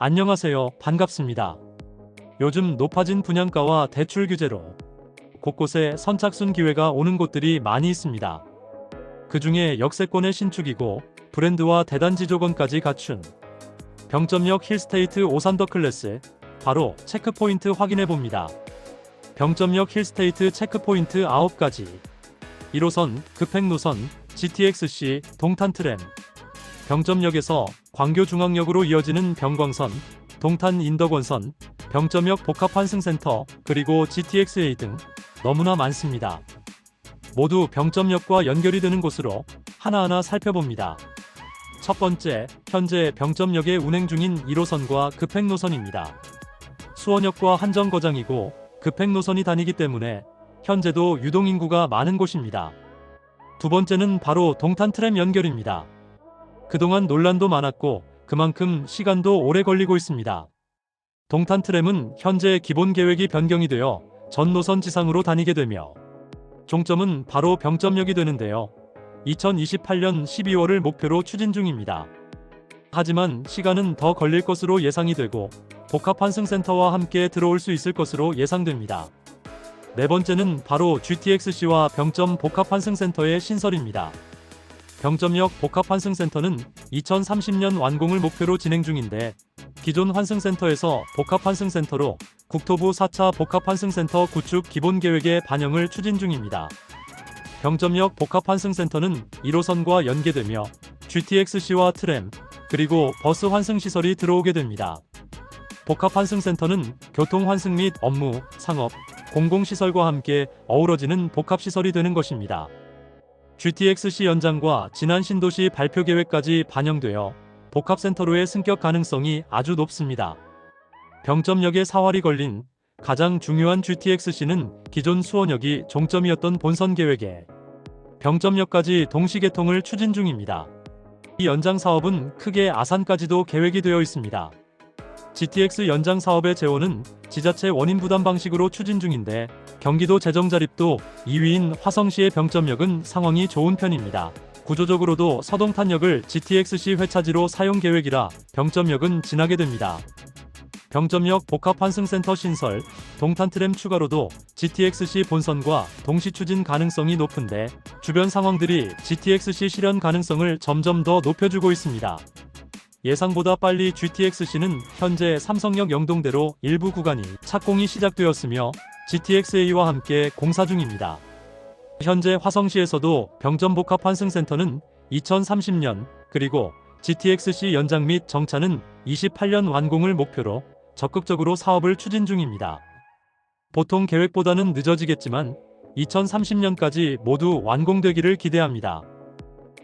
안녕하세요. 반갑습니다. 요즘 높아진 분양가와 대출 규제로 곳곳에 선착순 기회가 오는 곳들이 많이 있습니다. 그 중에 역세권의 신축이고 브랜드와 대단지 조건까지 갖춘 병점역 힐스테이트 오산더 클래스, 바로 체크포인트 확인해 봅니다. 병점역 힐스테이트 체크포인트 9가지. 1호선, 급행노선, GTX-C, 동탄트램. 병점역에서 광교중앙역으로 이어지는 병광선, 동탄 인덕원선, 병점역 복합환승센터, 그리고 GTX-A 등 너무나 많습니다. 모두 병점역과 연결이 되는 곳으로 하나하나 살펴봅니다. 첫 번째, 현재 병점역에 운행 중인 1호선과 급행노선입니다. 수원역과 한정거장이고 급행노선이 다니기 때문에 현재도 유동인구가 많은 곳입니다. 두 번째는 바로 동탄트램 연결입니다. 그동안 논란도 많았고 그만큼 시간도 오래 걸리고 있습니다. 동탄트램은 현재 기본 계획이 변경이 되어 전 노선 지상으로 다니게 되며 종점은 바로 병점역이 되는데요. 2028년 12월을 목표로 추진 중입니다. 하지만 시간은 더 걸릴 것으로 예상이 되고 복합환승센터와 함께 들어올 수 있을 것으로 예상됩니다. 네 번째는 바로 GTX-C와 병점 복합환승센터의 신설입니다. 병점역 복합환승센터는 2030년 완공을 목표로 진행 중인데 기존 환승센터에서 복합환승센터로 국토부 4차 복합환승센터 구축 기본계획의 반영을 추진 중입니다. 병점역 복합환승센터는 1호선과 연계되며 GTX-C와 트램, 그리고 버스 환승시설이 들어오게 됩니다. 복합환승센터는 교통환승 및 업무, 상업, 공공시설과 함께 어우러지는 복합시설이 되는 것입니다. GTX-C 연장과 지난 신도시 발표 계획까지 반영되어 복합센터로의 승격 가능성이 아주 높습니다. 병점역에 사활이 걸린 가장 중요한 GTX-C는 기존 수원역이 종점이었던 본선 계획에 병점역까지 동시 개통을 추진 중입니다. 이 연장 사업은 크게 아산까지도 계획이 되어 있습니다. GTX 연장 사업의 재원은 지자체 원인 부담 방식으로 추진 중인데 경기도 재정자립도 2위인 화성시의 병점역은 상황이 좋은 편입니다. 구조적으로도 서동탄역을 GTX-C 회차지로 사용 계획이라 병점역은 지나게 됩니다. 병점역 복합환승센터 신설, 동탄트램 추가로도 GTX-C 본선과 동시 추진 가능성이 높은데 주변 상황들이 GTX-C 실현 가능성을 점점 더 높여주고 있습니다. 예상보다 빨리 GTX-C는 현재 삼성역 영동대로 일부 구간이 착공이 시작되었으며 GTX-A와 함께 공사 중입니다. 현재 화성시에서도 병점 복합환승센터는 2030년, 그리고 GTX-C 연장 및 정차는 28년 완공을 목표로 적극적으로 사업을 추진 중입니다. 보통 계획보다는 늦어지겠지만 2030년까지 모두 완공되기를 기대합니다.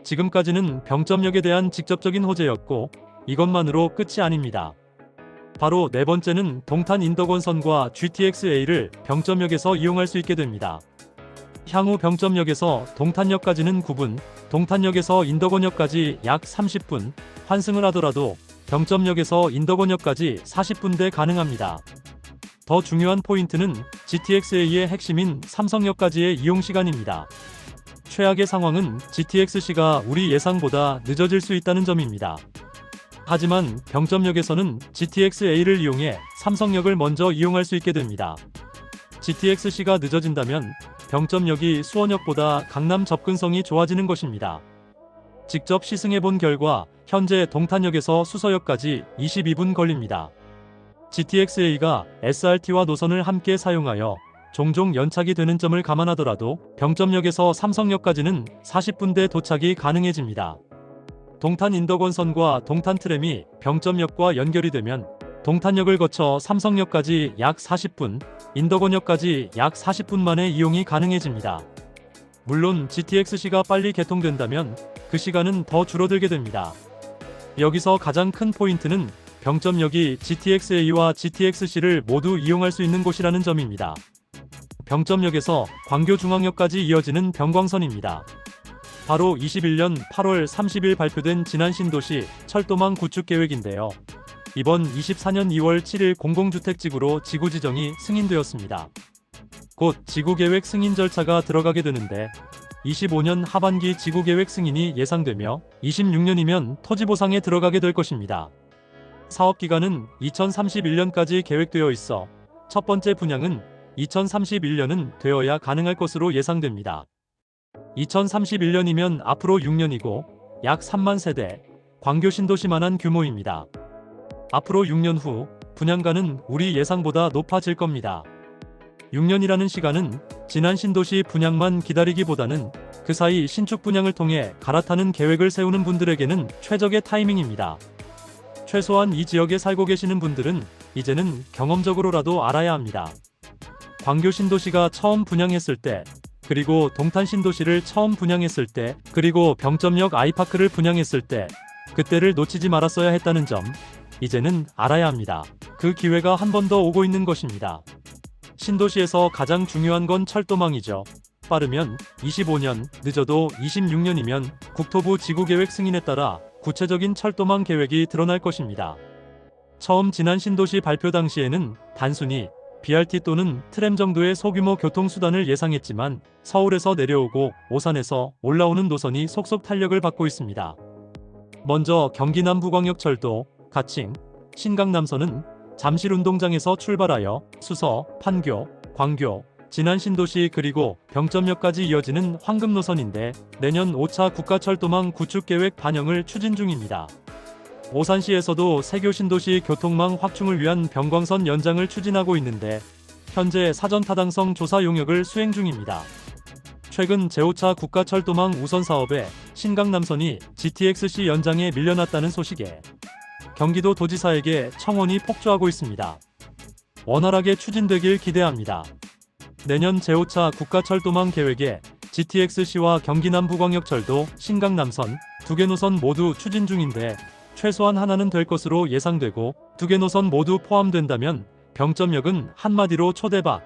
지금까지는 병점역에 대한 직접적인 호재였고 이것만으로 끝이 아닙니다. 바로 네 번째는 동탄 인덕원선과 GTX-A를 병점역에서 이용할 수 있게 됩니다. 향후 병점역에서 동탄역까지는 9분, 동탄역에서 인덕원역까지 약 30분, 환승을 하더라도 병점역에서 인덕원역까지 40분대 가능합니다. 더 중요한 포인트는 GTX-A의 핵심인 삼성역까지의 이용시간입니다. 최악의 상황은 GTX-C가 우리 예상보다 늦어질 수 있다는 점입니다. 하지만 병점역에서는 GTX-A를 이용해 삼성역을 먼저 이용할 수 있게 됩니다. GTX-C가 늦어진다면 병점역이 수원역보다 강남 접근성이 좋아지는 것입니다. 직접 시승해본 결과 현재 동탄역에서 수서역까지 22분 걸립니다. GTX-A가 SRT와 노선을 함께 사용하여 종종 연착이 되는 점을 감안하더라도 병점역에서 삼성역까지는 40분대 도착이 가능해집니다. 동탄 인덕원선과 동탄트램이 병점역과 연결이 되면 동탄역을 거쳐 삼성역까지 약 40분, 인덕원역까지 약 40분 만에 이용이 가능해집니다. 물론 GTX-C가 빨리 개통된다면 그 시간은 더 줄어들게 됩니다. 여기서 가장 큰 포인트는 병점역이 GTX-A와 GTX-C를 모두 이용할 수 있는 곳이라는 점입니다. 병점역에서 광교중앙역까지 이어지는 병광선입니다. 바로 21년 8월 30일 발표된 지난 신도시 철도망 구축 계획인데요. 이번 24년 2월 7일 공공주택지구로 지구 지정이 승인되었습니다. 곧 지구계획 승인 절차가 들어가게 되는데 25년 하반기 지구계획 승인이 예상되며 26년이면 토지보상에 들어가게 될 것입니다. 사업 기간은 2031년까지 계획되어 있어 첫 번째 분양은 2031년은 되어야 가능할 것으로 예상됩니다. 2031년이면 앞으로 6년이고 약 3만 세대, 광교 신도시만한 규모입니다. 앞으로 6년 후 분양가는 우리 예상보다 높아질 겁니다. 6년이라는 시간은 지난 신도시 분양만 기다리기보다는 그 사이 신축 분양을 통해 갈아타는 계획을 세우는 분들에게는 최적의 타이밍입니다. 최소한 이 지역에 살고 계시는 분들은 이제는 경험적으로라도 알아야 합니다. 광교 신도시가 처음 분양했을 때, 그리고 동탄 신도시를 처음 분양했을 때, 그리고 병점역 아이파크를 분양했을 때, 그때를 놓치지 말았어야 했다는 점, 이제는 알아야 합니다. 그 기회가 한 번 더 오고 있는 것입니다. 신도시에서 가장 중요한 건 철도망이죠. 빠르면 25년, 늦어도 26년이면 국토부 지구계획 승인에 따라 구체적인 철도망 계획이 드러날 것입니다. 처음 지난 신도시 발표 당시에는 단순히 BRT 또는 트램 정도의 소규모 교통수단을 예상했지만 서울에서 내려오고 오산에서 올라오는 노선이 속속 탄력을 받고 있습니다. 먼저 경기 남부광역철도, 가칭, 신강남선은 잠실운동장에서 출발하여 수서, 판교, 광교, 지난 신도시 그리고 병점역까지 이어지는 황금 노선인데 내년 5차 국가철도망 구축계획 반영을 추진 중입니다. 오산시에서도 세교 신도시 교통망 확충을 위한 병광선 연장을 추진하고 있는데 현재 사전 타당성 조사 용역을 수행 중입니다. 최근 제5차 국가철도망 우선 사업에 신강남선이 GTX-C 연장에 밀려났다는 소식에 경기도 도지사에게 청원이 폭주하고 있습니다. 원활하게 추진되길 기대합니다. 내년 제5차 국가철도망 계획에 GTX-C와 경기남부광역철도, 신강남선 두 개 노선 모두 추진 중인데 최소한 하나는 될 것으로 예상되고 두 개 노선 모두 포함된다면 병점역은 한마디로 초대박.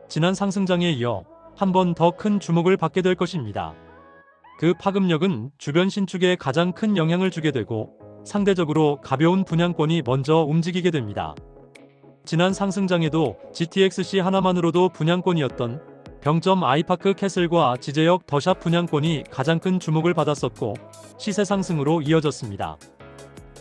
지난 상승장에 이어 한 번 더 큰 주목을 받게 될 것입니다. 그 파급력은 주변 신축에 가장 큰 영향을 주게 되고 상대적으로 가벼운 분양권이 먼저 움직이게 됩니다. 지난 상승장에도 GTX-C 하나만으로도 분양권이었던 병점 아이파크 캐슬과 지제역 더샵 분양권이 가장 큰 주목을 받았었고 시세 상승으로 이어졌습니다.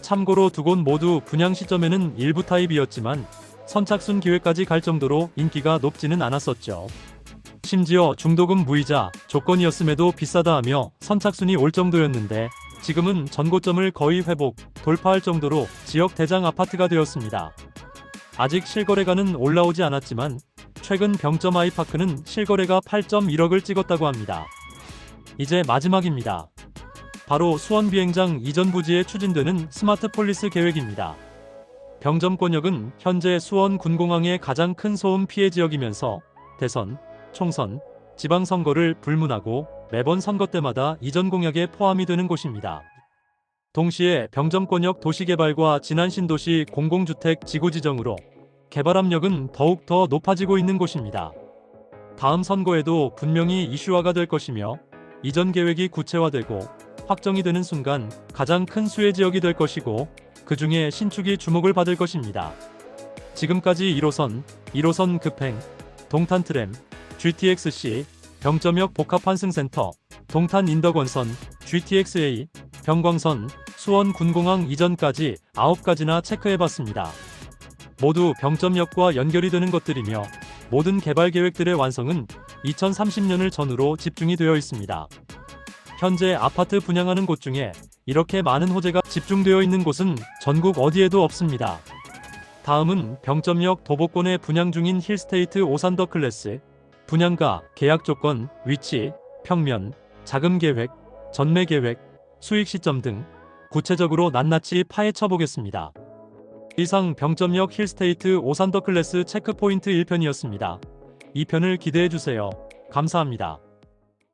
참고로 두 곳 모두 분양 시점에는 일부 타입이었지만 선착순 기회까지 갈 정도로 인기가 높지는 않았었죠. 심지어 중도금 무이자 조건이었음에도 비싸다 하며 선착순이 올 정도였는데 지금은 전고점을 거의 회복, 돌파할 정도로 지역 대장 아파트가 되었습니다. 아직 실거래가는 올라오지 않았지만 최근 병점 아이파크는 실거래가 8.1억을 찍었다고 합니다. 이제 마지막입니다. 바로 수원 비행장 이전 부지에 추진되는 스마트 폴리스 계획입니다. 병점권역은 현재 수원 군공항의 가장 큰 소음 피해 지역이면서 대선, 총선, 지방선거를 불문하고 매번 선거 때마다 이전 공약에 포함이 되는 곳입니다. 동시에 병점권역 도시개발과 지난 신도시 공공주택 지구 지정으로 개발 압력은 더욱 더 높아지고 있는 곳입니다. 다음 선거에도 분명히 이슈화가 될 것이며 이전 계획이 구체화되고 확정이 되는 순간 가장 큰 수혜 지역이 될 것이고 그 중에 신축이 주목을 받을 것입니다. 지금까지 1호선, 1호선 급행, 동탄트램, GTX-C, 병점역 복합환승센터, 동탄 인덕원선, GTX-A, 병광선, 수원 군공항 이전까지 9가지나 체크해봤습니다. 모두 병점역과 연결이 되는 것들이며 모든 개발 계획들의 완성은 2030년을 전후로 집중이 되어 있습니다. 현재 아파트 분양하는 곳 중에 이렇게 많은 호재가 집중되어 있는 곳은 전국 어디에도 없습니다. 다음은 병점역 도보권에 분양 중인 힐스테이트 오산 더 클래스, 분양가, 계약 조건, 위치, 평면, 자금 계획, 전매 계획, 수익 시점 등 구체적으로 낱낱이 파헤쳐 보겠습니다. 이상 병점역 힐스테이트 오산 더 클래스 체크포인트 1편이었습니다. 2편을 기대해 주세요. 감사합니다.